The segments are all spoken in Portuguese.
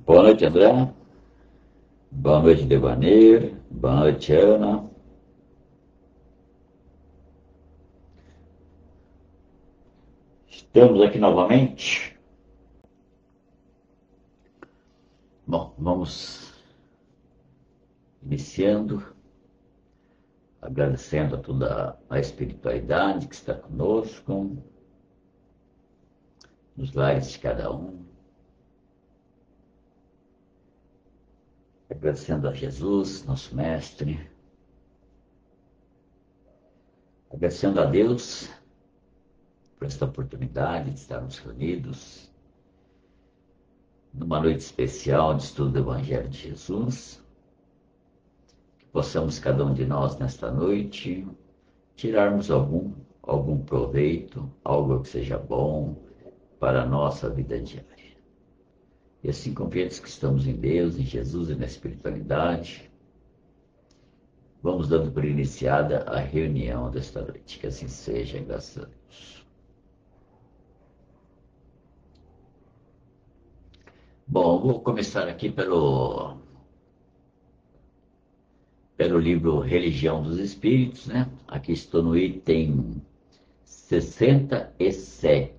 Boa noite, André. Boa noite, Devanir. Boa noite, Ana. Estamos aqui novamente. Bom, vamos iniciando, agradecendo a toda a espiritualidade que está conosco, nos lares de cada um. Agradecendo a Jesus, nosso Mestre. Agradecendo a Deus por esta oportunidade de estarmos reunidos numa noite especial de estudo do Evangelho de Jesus. Que possamos, cada um de nós, nesta noite, tirarmos algum proveito, algo que seja bom para a nossa vida diária. E assim, confiantes que estamos em Deus, em Jesus e na espiritualidade, vamos dando por iniciada a reunião desta noite. Que assim seja, graças a Deus. Bom, vou começar aqui pelo livro Religião dos Espíritos, né? Aqui estou no item 67.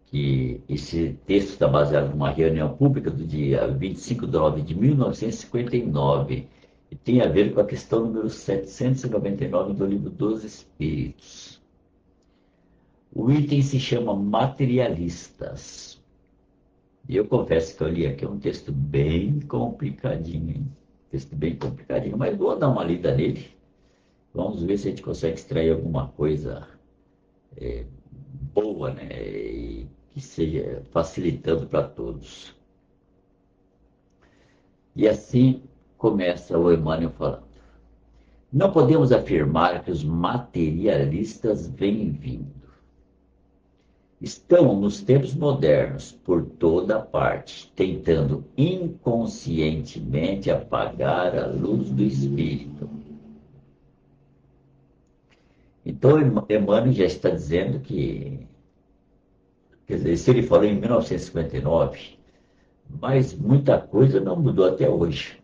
Que esse texto está baseado numa reunião pública do dia 25 de nove de 1959 e tem a ver com a questão número 799 do Livro dos Espíritos. O item se chama Materialistas. E eu confesso que eu li aqui um texto bem complicadinho, hein? Texto bem complicadinho, mas vou dar uma lida nele. Vamos ver se a gente consegue extrair alguma coisa boa, né? E que seja facilitando para todos. E assim começa o Emmanuel falando. Não podemos afirmar que os materialistas vêm vindo. Estão nos tempos modernos, por toda parte, tentando inconscientemente apagar a luz do espírito. Então, Emmanuel já está dizendo que, quer dizer, se ele falou em 1959, mas muita coisa não mudou até hoje.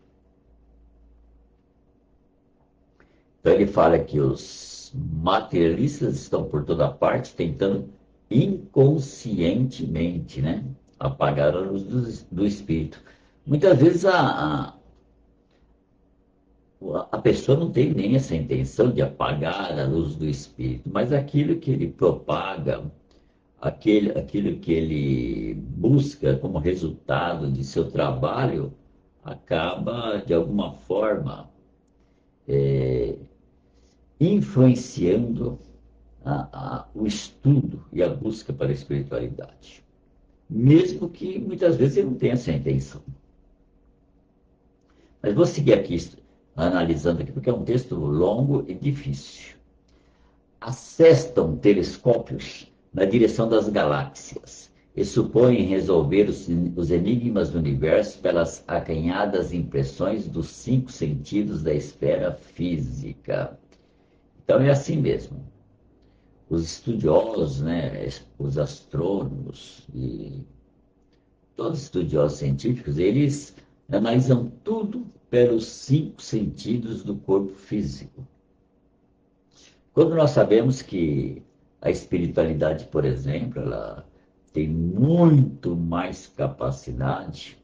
Então ele fala que os materialistas estão por toda parte tentando inconscientemente, né, apagar a luz do espírito. Muitas vezes a pessoa não tem nem essa intenção de apagar a luz do espírito, mas aquilo que ele propaga, aquilo que ele busca como resultado de seu trabalho, acaba, de alguma forma, influenciando o estudo e a busca para a espiritualidade. Mesmo que muitas vezes ele não tenha essa intenção. Mas vou seguir aqui, analisando aqui, porque é um texto longo e difícil. Assestam telescópios na direção das galáxias e supõem resolver os enigmas do universo pelas acanhadas impressões dos 5 sentidos da esfera física. Então é assim mesmo. Os estudiosos, né, os astrônomos e todos os estudiosos científicos, eles analisam tudo pelos 5 sentidos do corpo físico. Quando nós sabemos que a espiritualidade, por exemplo, ela tem muito mais capacidade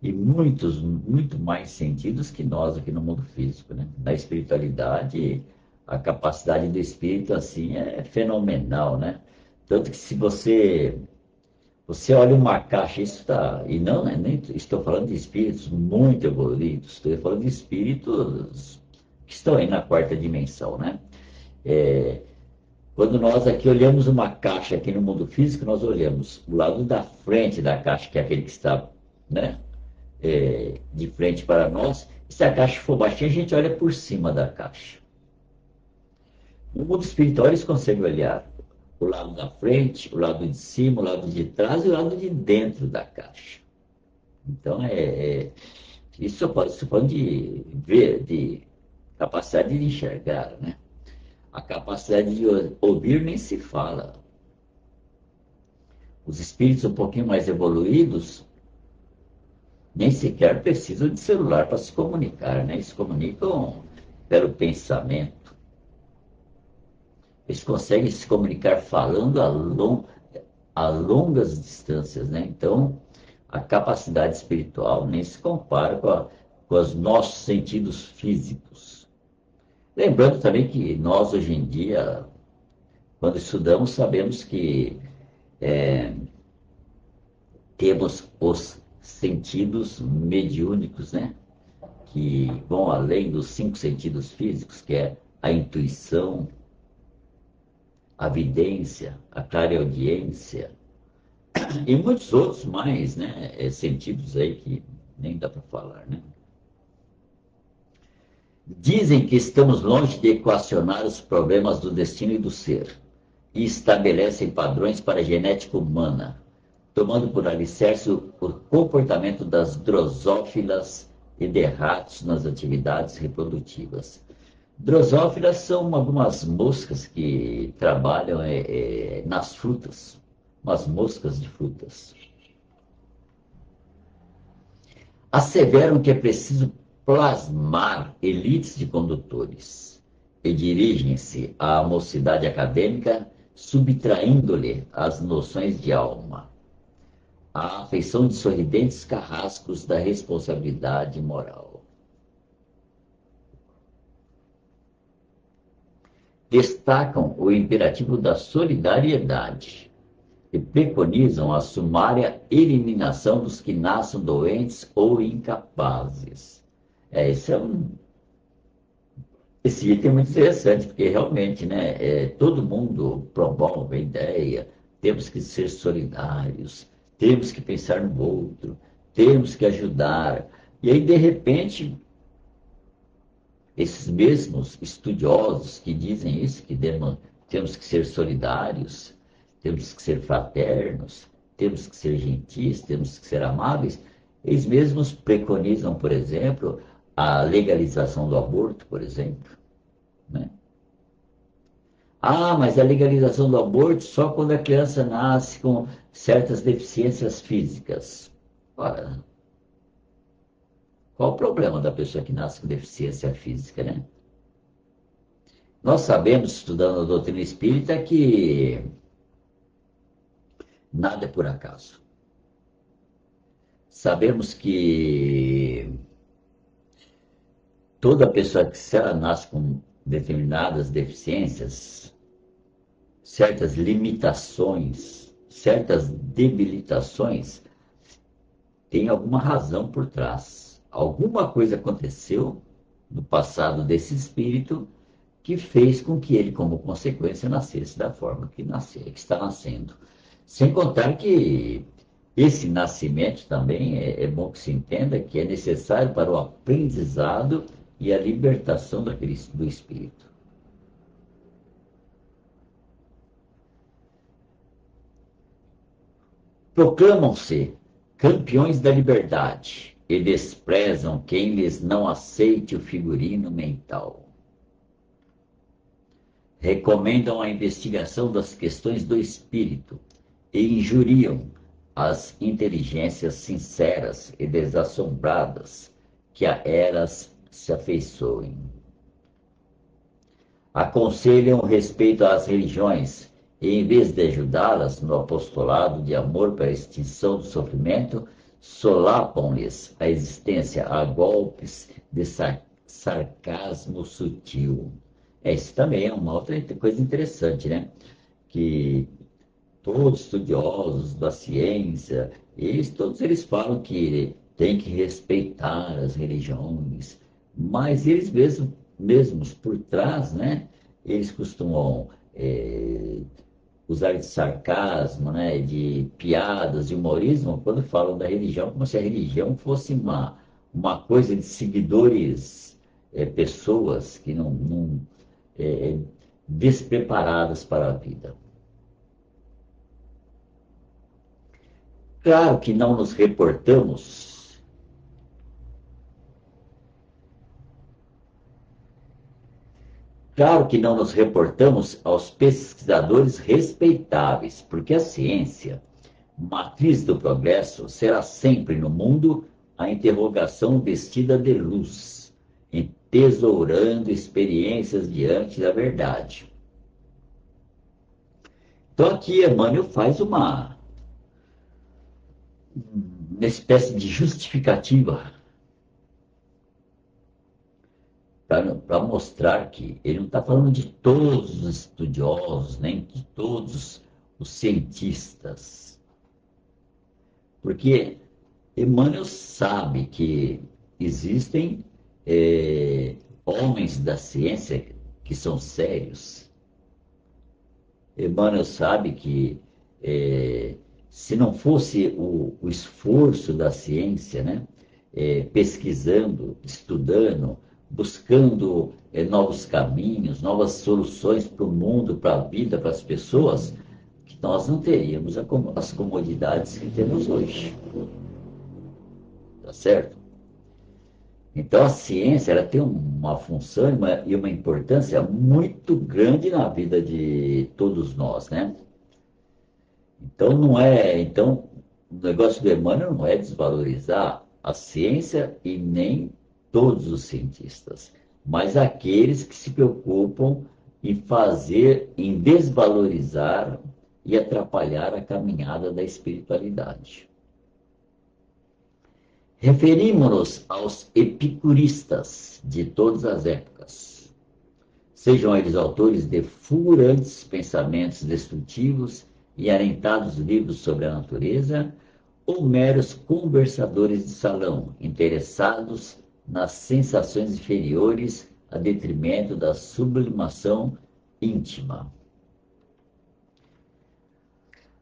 e muito mais sentidos que nós aqui no mundo físico, né? Na espiritualidade, a capacidade do espírito, assim, é fenomenal, né? Tanto que se você olha uma caixa, isso está... E não, né, nem estou falando de espíritos muito evoluídos, estou falando de espíritos que estão aí na 4ª dimensão, né? Quando nós aqui olhamos uma caixa aqui no mundo físico, nós olhamos o lado da frente da caixa, que é aquele que está, né, de frente para nós. E se a caixa for baixinha, a gente olha por cima da caixa. No mundo espiritual, eles conseguem olhar o lado da frente, o lado de cima, o lado de trás e o lado de dentro da caixa. Então, isso pode ver, de capacidade de enxergar, né? A capacidade de ouvir nem se fala. Os espíritos um pouquinho mais evoluídos nem sequer precisam de celular para se comunicar, né? Eles se comunicam pelo pensamento. Eles conseguem se comunicar falando a longas distâncias, né? Então, a capacidade espiritual nem se compara com os nossos sentidos físicos. Lembrando também que nós, hoje em dia, quando estudamos, sabemos que temos os sentidos mediúnicos, né? Que vão além dos 5 sentidos físicos, que é a intuição, a vidência, a clareaudiência, e muitos outros mais, né? Sentidos aí que nem dá para falar, né? Dizem que estamos longe de equacionar os problemas do destino e do ser, e estabelecem padrões para a genética humana, tomando por alicerce o comportamento das drosófilas e de ratos nas atividades reprodutivas. Drosófilas são algumas moscas que trabalham nas frutas, umas moscas de frutas. Asseveram que é preciso plasmar elites de condutores e dirigem-se à mocidade acadêmica, subtraindo-lhe as noções de alma, a afeição de sorridentes carrascos da responsabilidade moral. Destacam o imperativo da solidariedade e preconizam a sumária eliminação dos que nasçam doentes ou incapazes. Esse item é muito interessante, porque realmente, né, todo mundo promove a ideia, temos que ser solidários, temos que pensar no outro, temos que ajudar. E aí, de repente, esses mesmos estudiosos que dizem isso, que temos que ser solidários, temos que ser fraternos, temos que ser gentis, temos que ser amáveis, eles mesmos preconizam, por exemplo, a legalização do aborto, por exemplo, né? Ah, mas a legalização do aborto só quando a criança nasce com certas deficiências físicas. Ora, qual o problema da pessoa que nasce com deficiência física, né? Nós sabemos, estudando a doutrina espírita, que nada é por acaso. Sabemos que toda pessoa que, se ela nasce com determinadas deficiências, certas limitações, certas debilitações, tem alguma razão por trás. Alguma coisa aconteceu no passado desse espírito que fez com que ele, como consequência, nascesse da forma que está nascendo. Sem contar que esse nascimento também é bom que se entenda que é necessário para o aprendizado e a libertação do espírito. Proclamam-se campeões da liberdade e desprezam quem lhes não aceite o figurino mental. Recomendam a investigação das questões do espírito e injuriam as inteligências sinceras e desassombradas que a elas se afeiçoem. Aconselham o respeito às religiões e, em vez de ajudá-las no apostolado de amor para a extinção do sofrimento, solapam-lhes a existência a golpes de sarcasmo sutil. Isso também é uma outra coisa interessante, né? Que todos estudiosos da ciência, todos eles falam que tem que respeitar as religiões, mas eles mesmos por trás, né, eles costumam usar de sarcasmo, né, de piadas, de humorismo, quando falam da religião, como se a religião fosse uma coisa de seguidores, pessoas que não despreparadas para a vida. Claro que não nos reportamos Claro que não nos reportamos aos pesquisadores respeitáveis, porque a ciência matriz do progresso, será sempre no mundo a interrogação vestida de luz, entesourando experiências diante da verdade. Então aqui Emmanuel faz uma espécie de justificativa para mostrar que ele não está falando de todos os estudiosos, nem de todos os cientistas. Porque Emmanuel sabe que existem homens da ciência que são sérios. Emmanuel sabe que se não fosse o esforço da ciência, né, pesquisando, estudando, buscando novos caminhos, novas soluções para o mundo, para a vida, para as pessoas, que nós não teríamos as comodidades que temos hoje. Tá certo? Então a ciência ela tem uma função e uma importância muito grande na vida de todos nós, né? Então o negócio do Emmanuel não é desvalorizar a ciência e nem todos os cientistas, mas aqueles que se preocupam em desvalorizar e atrapalhar a caminhada da espiritualidade. Referimos-nos aos epicuristas de todas as épocas, sejam eles autores de fulgurantes pensamentos destrutivos e alentados livros sobre a natureza, ou meros conversadores de salão, interessados nas sensações inferiores a detrimento da sublimação íntima.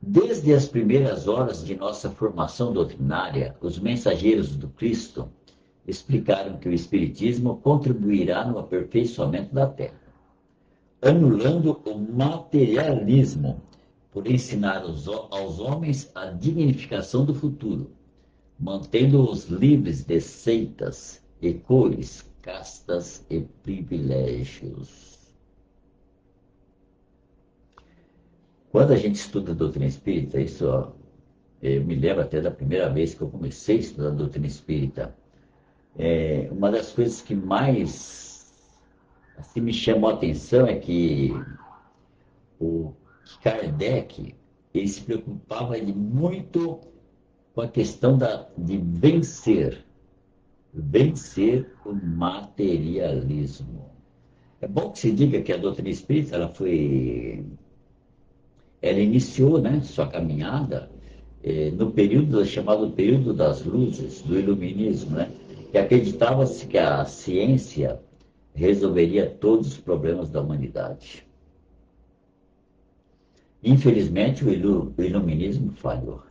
Desde as primeiras horas de nossa formação doutrinária, os mensageiros do Cristo explicaram que o Espiritismo contribuirá no aperfeiçoamento da Terra, anulando o materialismo por ensinar aos homens a dignificação do futuro, mantendo-os livres de seitas e cores, castas e privilégios. Quando a gente estuda a doutrina espírita, eu me lembro até da primeira vez que eu comecei a estudar a doutrina espírita, uma das coisas que mais assim, me chamou a atenção é que o Kardec ele se preocupava muito com a questão de vencer o materialismo. É bom que se diga que a doutrina espírita ela iniciou, né, sua caminhada no período chamado período das luzes, do iluminismo, né, que acreditava-se que a ciência resolveria todos os problemas da humanidade. Infelizmente, o iluminismo falhou,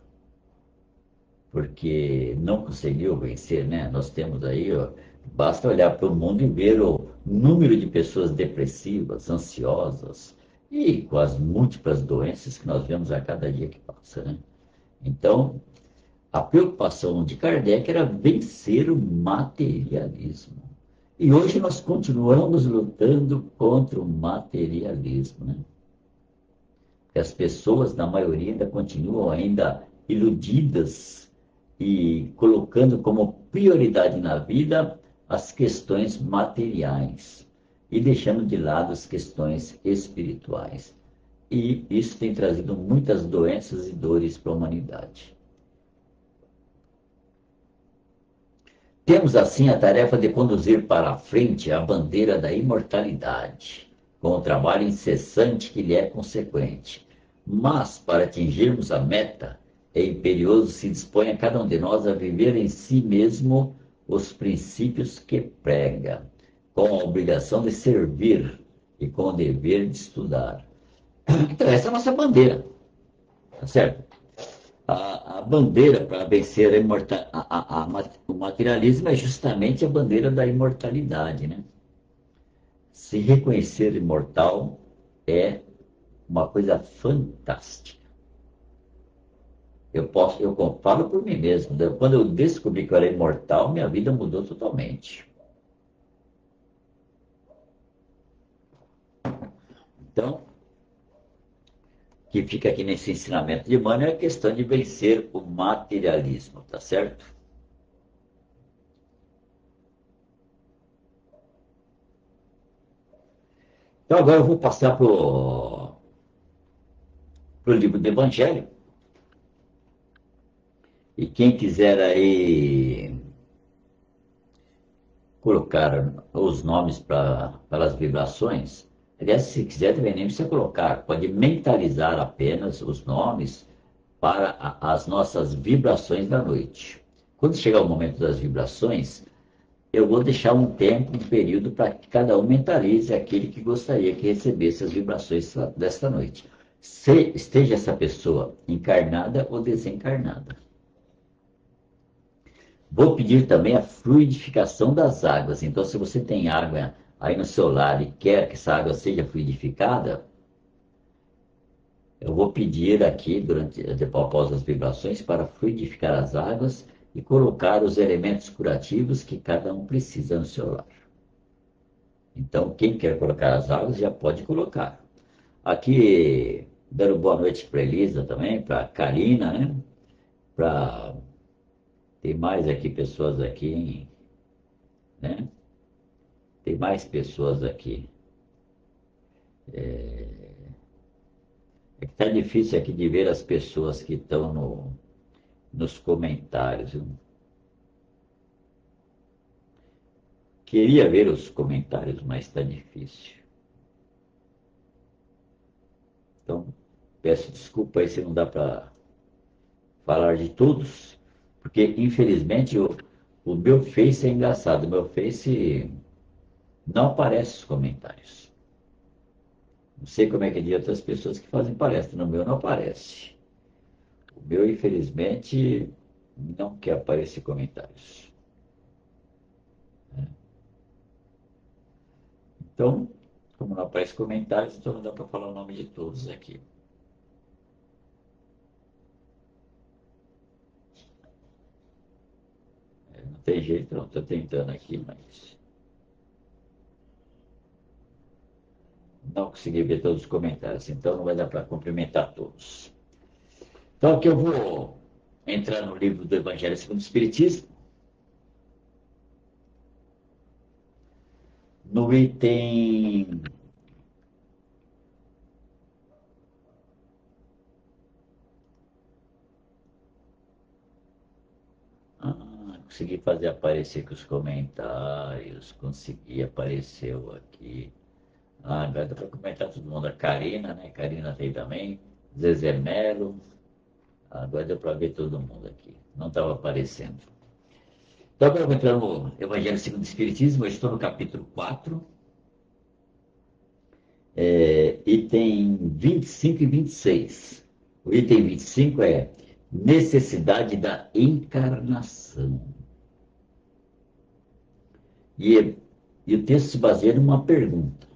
porque não conseguiu vencer, né? Nós temos aí, ó, basta olhar para o mundo e ver o número de pessoas depressivas, ansiosas e com as múltiplas doenças que nós vemos a cada dia que passa, né? Então, a preocupação de Kardec era vencer o materialismo. E hoje nós continuamos lutando contra o materialismo, né? As pessoas, na maioria, ainda continuam iludidas e colocando como prioridade na vida as questões materiais e deixando de lado as questões espirituais. E isso tem trazido muitas doenças e dores para a humanidade. Temos, assim, a tarefa de conduzir para a frente a bandeira da imortalidade, com o trabalho incessante que lhe é consequente. Mas, para atingirmos a meta, é imperioso se dispõe a cada um de nós a viver em si mesmo os princípios que prega, com a obrigação de servir e com o dever de estudar. Então, essa é a nossa bandeira, tá certo? A bandeira para vencer o materialismo é justamente a bandeira da imortalidade, né? Se reconhecer imortal é uma coisa fantástica. Eu falo por mim mesmo. Quando eu descobri que eu era imortal, minha vida mudou totalmente. Então, que fica aqui nesse ensinamento de Emmanuel é a questão de vencer o materialismo, tá certo? Então agora eu vou passar para o livro do Evangelho. E quem quiser aí colocar os nomes para as vibrações, aliás, se quiser também nem precisa colocar, pode mentalizar apenas os nomes para as nossas vibrações da noite. Quando chegar o momento das vibrações, eu vou deixar um tempo, um período para que cada um mentalize aquele que gostaria que recebesse as vibrações desta noite. Esteja essa pessoa encarnada ou desencarnada. Vou pedir também a fluidificação das águas. Então, se você tem água aí no seu lar e quer que essa água seja fluidificada, eu vou pedir aqui, após as vibrações, para fluidificar as águas e colocar os elementos curativos que cada um precisa no seu lar. Então, quem quer colocar as águas já pode colocar. Aqui, dando boa noite para Elisa também, para a Karina, né? Para... Tem mais aqui pessoas aqui, né? Tem mais pessoas aqui. É que está difícil aqui de ver as pessoas que estão nos comentários. Eu queria ver os comentários, mas está difícil. Então, peço desculpa aí se não dá para falar de todos, porque infelizmente o meu Face é engraçado. O meu Face não aparece os comentários. Não sei como é que é de outras pessoas que fazem palestra. No meu não aparece. O meu, infelizmente, não quer aparecer comentários. Então, como não aparece comentários, então não dá para falar o nome de todos aqui. Não tem jeito, não. Estou tentando aqui, mas não consegui ver todos os comentários. Então, não vai dar para cumprimentar todos. Então, aqui eu vou entrar no livro do Evangelho segundo o Espiritismo, no item... consegui fazer aparecer aqui os comentários, consegui, apareceu aqui. Agora dá para comentar todo mundo. A Karina, né? Karina tem também. Zezé Melo. Agora deu para ver todo mundo aqui. Não estava aparecendo. Então agora eu vou entrar no Evangelho segundo o Espiritismo. Eu estou no capítulo 4. Item 25 e 26. O item 25 é necessidade da encarnação. E o texto se baseia numa pergunta.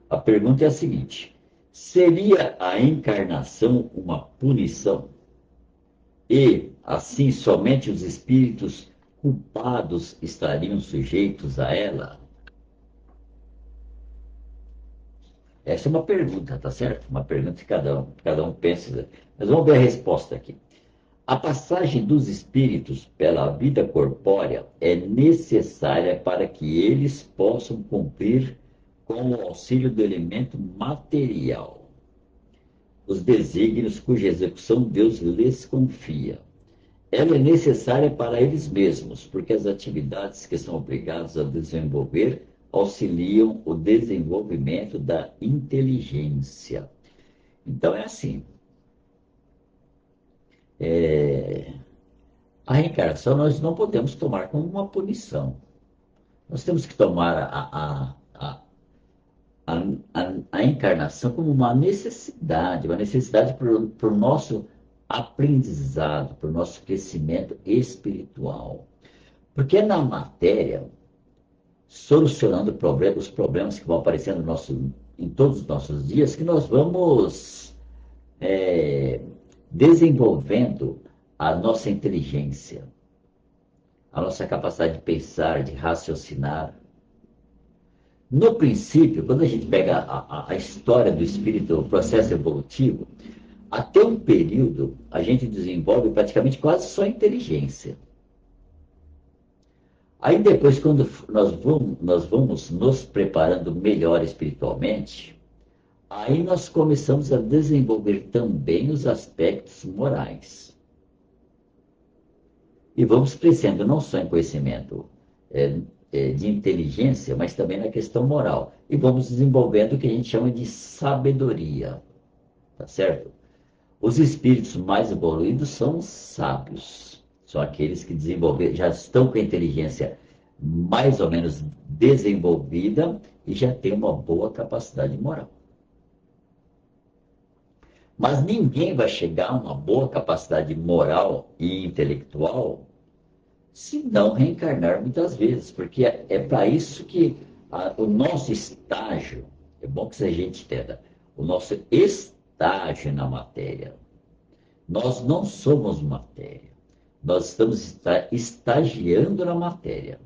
A pergunta é a seguinte: seria a encarnação uma punição? E, assim, somente os espíritos culpados estariam sujeitos a ela? Essa é uma pergunta, tá certo? Uma pergunta que cada um pensa. Mas vamos ver a resposta aqui. A passagem dos espíritos pela vida corpórea é necessária para que eles possam cumprir com o auxílio do elemento material os desígnios cuja execução Deus lhes confia. Ela é necessária para eles mesmos, porque as atividades que são obrigados a desenvolver auxiliam o desenvolvimento da inteligência. Então é assim. A reencarnação nós não podemos tomar como uma punição. Nós temos que tomar a encarnação como uma necessidade para o nosso aprendizado, para o nosso crescimento espiritual. Porque é na matéria, solucionando os problemas que vão aparecendo em todos os nossos dias, que nós vamos desenvolvendo a nossa inteligência, a nossa capacidade de pensar, de raciocinar. No princípio, quando a gente pega a história do espírito, o processo evolutivo, Até um período, a gente desenvolve praticamente quase só inteligência. Aí depois, quando nós vamos nos preparando melhor espiritualmente, aí nós começamos a desenvolver também os aspectos morais. E vamos crescendo não só em conhecimento de inteligência, mas também na questão moral. E vamos desenvolvendo o que a gente chama de sabedoria. Tá certo? Os espíritos mais evoluídos são os sábios. São aqueles que desenvolveram, já estão com a inteligência mais ou menos desenvolvida e já têm uma boa capacidade moral. Mas ninguém vai chegar a uma boa capacidade moral e intelectual se não reencarnar muitas vezes, porque é para isso que o nosso estágio, é bom que a gente entenda, o nosso estágio na matéria. Nós não somos matéria, nós estamos estagiando na matéria,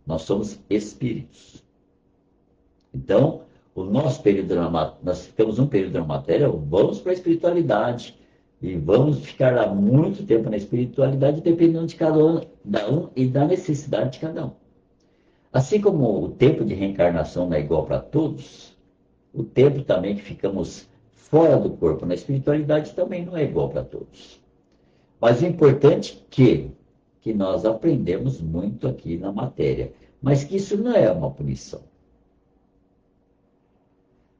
nós somos espíritos. Então, o nosso período nós ficamos um período na matéria, vamos para a espiritualidade e vamos ficar lá muito tempo na espiritualidade, dependendo de cada um e da necessidade de cada um. Assim como o tempo de reencarnação não é igual para todos, o tempo também que ficamos fora do corpo na espiritualidade também não é igual para todos. Mas o importante é que nós aprendemos muito aqui na matéria, mas que isso não é uma punição.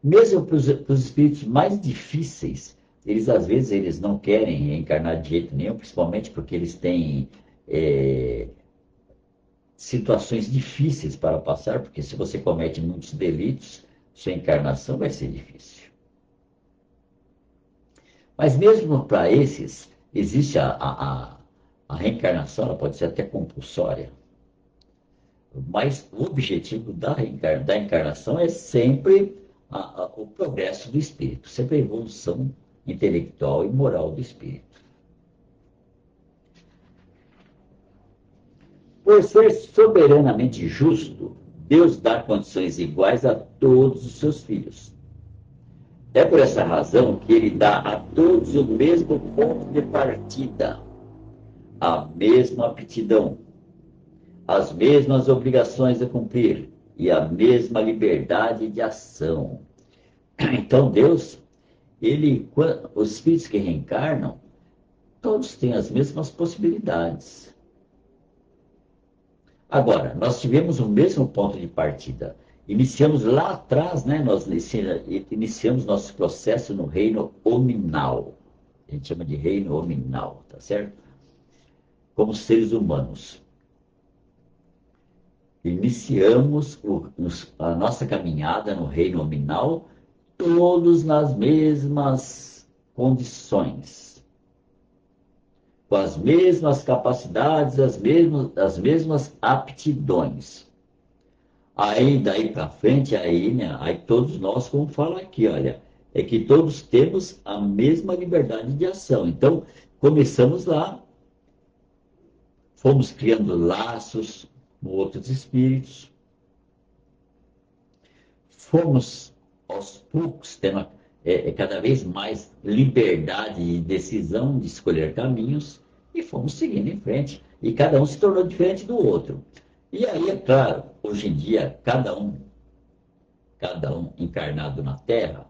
Mesmo para os espíritos mais difíceis, eles às vezes eles não querem reencarnar de jeito nenhum, principalmente porque eles têm situações difíceis para passar, porque se você comete muitos delitos, sua encarnação vai ser difícil. Mas mesmo para esses, existe a reencarnação, ela pode ser até compulsória. Mas o objetivo da encarnação é sempre o progresso do espírito, sempre a evolução intelectual e moral do espírito. Por ser soberanamente justo, Deus dá condições iguais a todos os seus filhos. É por essa razão que ele dá a todos o mesmo ponto de partida, a mesma aptidão, as mesmas obrigações a cumprir e a mesma liberdade de ação. Então Deus, os espíritos que reencarnam, todos têm as mesmas possibilidades. Agora, nós tivemos o mesmo ponto de partida. Iniciamos lá atrás, né? Nós iniciamos nosso processo no reino hominal. A gente chama de reino hominal, tá certo? Como seres humanos. Iniciamos a nossa caminhada no reino nominal, todos nas mesmas condições, com as mesmas capacidades, as mesmas aptidões. Aí, daí para frente, aí todos nós, como fala aqui, olha, é que todos temos a mesma liberdade de ação. Então, começamos lá, fomos criando laços com outros espíritos, fomos aos poucos tendo cada vez mais liberdade de decisão, de escolher caminhos, e fomos seguindo em frente. E cada um se tornou diferente do outro. E aí, é claro, hoje em dia, cada um encarnado na Terra,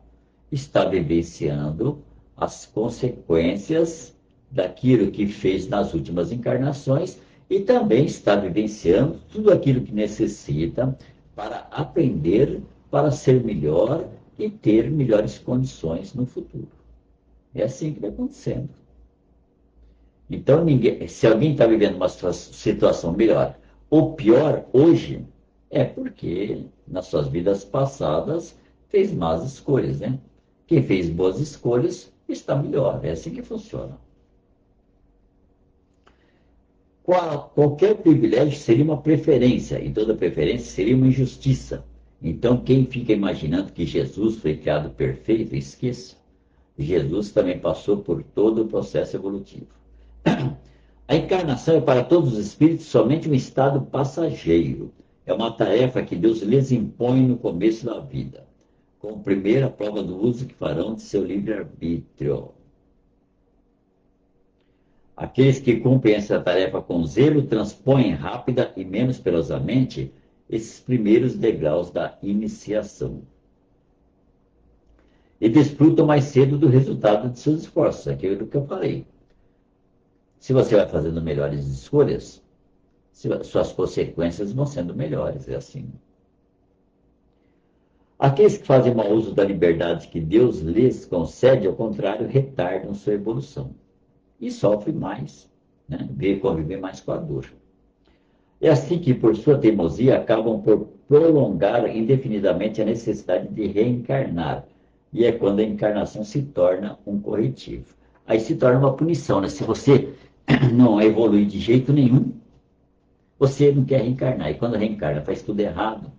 está vivenciando as consequências daquilo que fez nas últimas encarnações e também está vivenciando tudo aquilo que necessita para aprender, para ser melhor e ter melhores condições no futuro. É assim que vai acontecendo. Então, se alguém está vivendo uma situação melhor ou pior hoje, é porque nas suas vidas passadas fez más escolhas, né? Quem fez boas escolhas está melhor. É assim que funciona. Qualquer privilégio seria uma preferência, e toda preferência seria uma injustiça. Então, quem fica imaginando que Jesus foi criado perfeito, esqueça. Jesus também passou por todo o processo evolutivo. A encarnação é para todos os espíritos somente um estado passageiro. É uma tarefa que Deus lhes impõe no começo da vida, como primeira prova do uso que farão de seu livre-arbítrio. Aqueles que cumprem essa tarefa com zelo transpõem rápida e menos penosamente esses primeiros degraus da iniciação. E desfrutam mais cedo do resultado de seus esforços, aquilo que eu falei. Se você vai fazendo melhores escolhas, suas consequências vão sendo melhores, é assim. Aqueles que fazem mau uso da liberdade que Deus lhes concede, ao contrário, retardam sua evolução e sofrem mais, né? Conviver mais com a dor. É assim que, por sua teimosia, acabam por prolongar indefinidamente a necessidade de reencarnar. E é quando a encarnação se torna um corretivo. Aí se torna uma punição, né? Se você não evolui de jeito nenhum, você não quer reencarnar. E quando reencarna, faz tudo errado.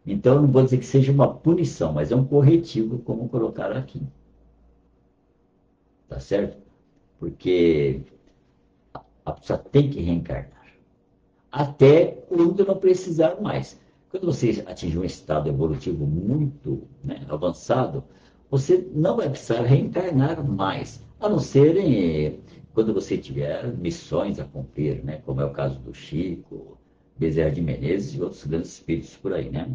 Então, eu não vou dizer que seja uma punição, mas é um corretivo, como colocaram aqui. Tá certo? Porque a pessoa tem que reencarnar. Até quando não precisar mais. Quando você atingir um estado evolutivo muito, né, avançado, você não vai precisar reencarnar mais, a não ser quando você tiver missões a cumprir, né, como é o caso do Chico, Bezerra de Menezes e outros grandes espíritos por aí, né?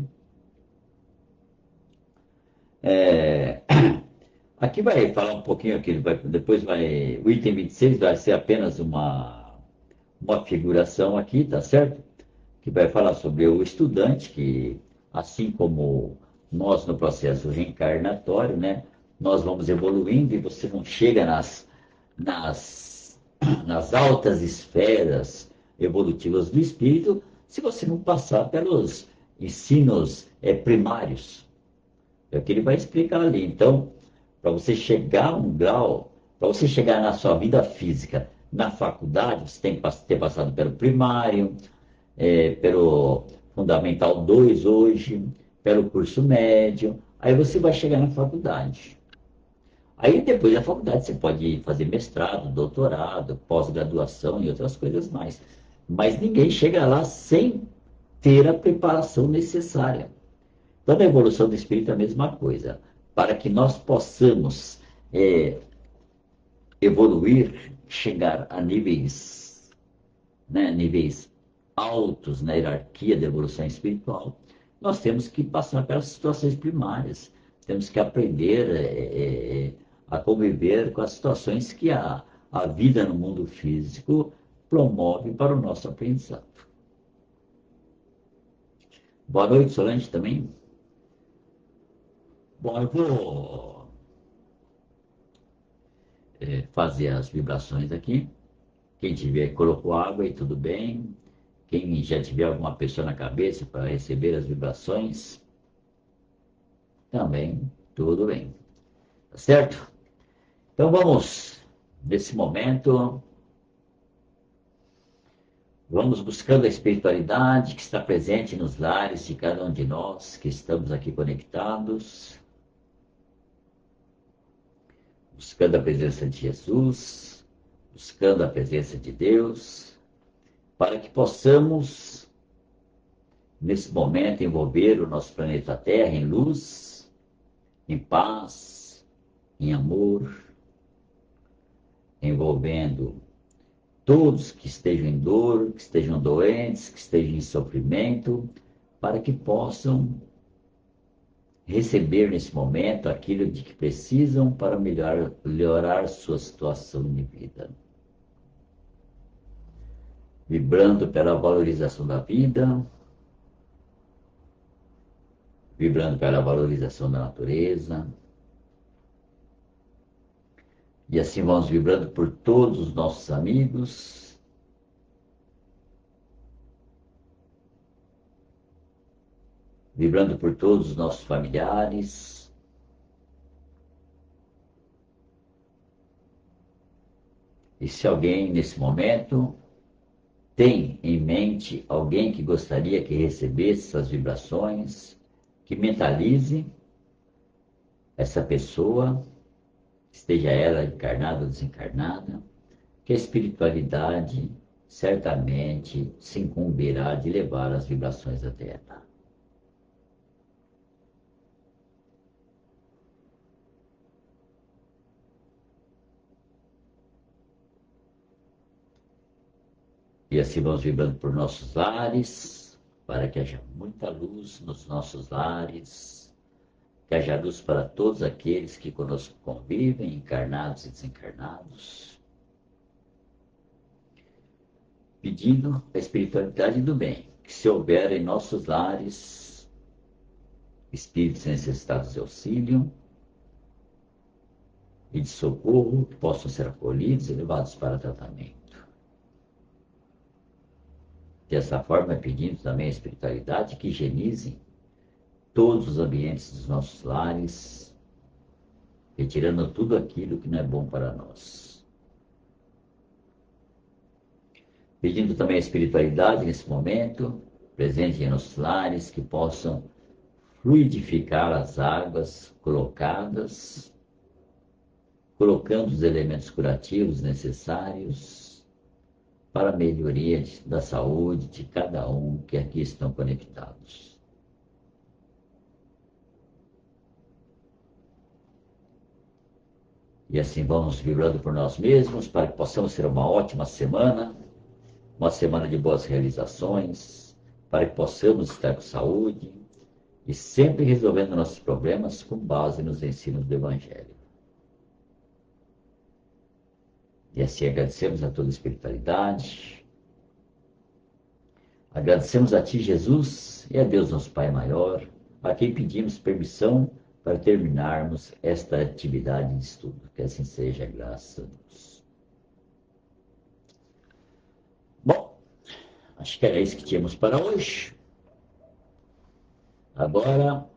É, aqui vai falar um pouquinho, aqui, depois vai, o item 26 vai ser apenas uma figuração aqui, tá certo? Que vai falar sobre o estudante, que assim como nós no processo reencarnatório, né, nós vamos evoluindo e você não chega nas, nas altas esferas evolutivas do espírito se você não passar pelos ensinos primários. É o que ele vai explicar ali. Então, para você chegar a um grau, para você chegar na sua vida física, na faculdade, você tem que ter passado pelo primário, pelo Fundamental 2 hoje, pelo curso médio, aí você vai chegar na faculdade. Aí depois da faculdade você pode fazer mestrado, doutorado, pós-graduação e outras coisas mais. Mas ninguém chega lá sem ter a preparação necessária. Então, na evolução do espírito é a mesma coisa. Para que nós possamos evoluir, chegar a níveis, né, níveis altos na hierarquia da evolução espiritual, nós temos que passar pelas situações primárias. Temos que aprender a conviver com as situações que a vida no mundo físico promove para o nosso aprendizado. Boa noite, Solange, também. Bom, eu vou fazer as vibrações aqui. Quem tiver, colocou água e tudo bem. Quem já tiver alguma pessoa na cabeça para receber as vibrações, também tudo bem. Tá certo? Então vamos, nesse momento, vamos buscando a espiritualidade que está presente nos lares de cada um de nós que estamos aqui conectados, buscando a presença de Jesus, buscando a presença de Deus, para que possamos, nesse momento, envolver o nosso planeta Terra em luz, em paz, em amor, envolvendo todos que estejam em dor, que estejam doentes, que estejam em sofrimento, para que possam receber nesse momento aquilo de que precisam para melhorar sua situação de vida. Vibrando pela valorização da vida, vibrando pela valorização da natureza, e assim vamos vibrando por todos os nossos amigos, vibrando por todos os nossos familiares. E se alguém nesse momento tem em mente alguém que gostaria que recebesse essas vibrações, que mentalize essa pessoa, esteja ela encarnada ou desencarnada, que a espiritualidade certamente se incumbirá de levar as vibrações até ela. E assim vamos vibrando por nossos lares, para que haja muita luz nos nossos lares, que haja luz para todos aqueles que conosco convivem, encarnados e desencarnados, pedindo a espiritualidade do bem, que se houver em nossos lares espíritos necessitados de auxílio e de socorro, que possam ser acolhidos e levados para tratamento. Dessa forma, pedindo também a espiritualidade que higienize todos os ambientes dos nossos lares, retirando tudo aquilo que não é bom para nós. Pedindo também a espiritualidade nesse momento, presente em nossos lares, que possam fluidificar as águas colocadas, colocando os elementos curativos necessários para a melhoria da saúde de cada um que aqui estão conectados. E assim vamos vibrando por nós mesmos para que possamos ter uma ótima semana, uma semana de boas realizações, para que possamos estar com saúde e sempre resolvendo nossos problemas com base nos ensinos do Evangelho. E assim agradecemos a toda a espiritualidade, agradecemos a Ti, Jesus, e a Deus, nosso Pai maior, a quem pedimos permissão para terminarmos esta atividade de estudo. Que assim seja, graças a Deus. Bom, acho que era isso que tínhamos para hoje. Agora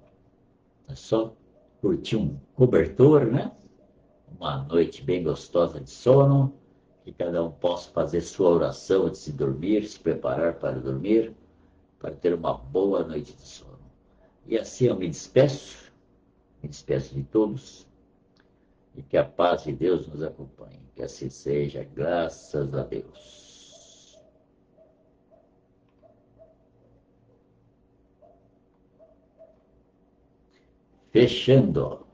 é só curtir um cobertor, né? Uma noite bem gostosa de sono, que cada um possa fazer sua oração antes de dormir, se preparar para dormir, para ter uma boa noite de sono. E assim eu me despeço de todos, e que a paz de Deus nos acompanhe. Que assim seja, graças a Deus. Fechando.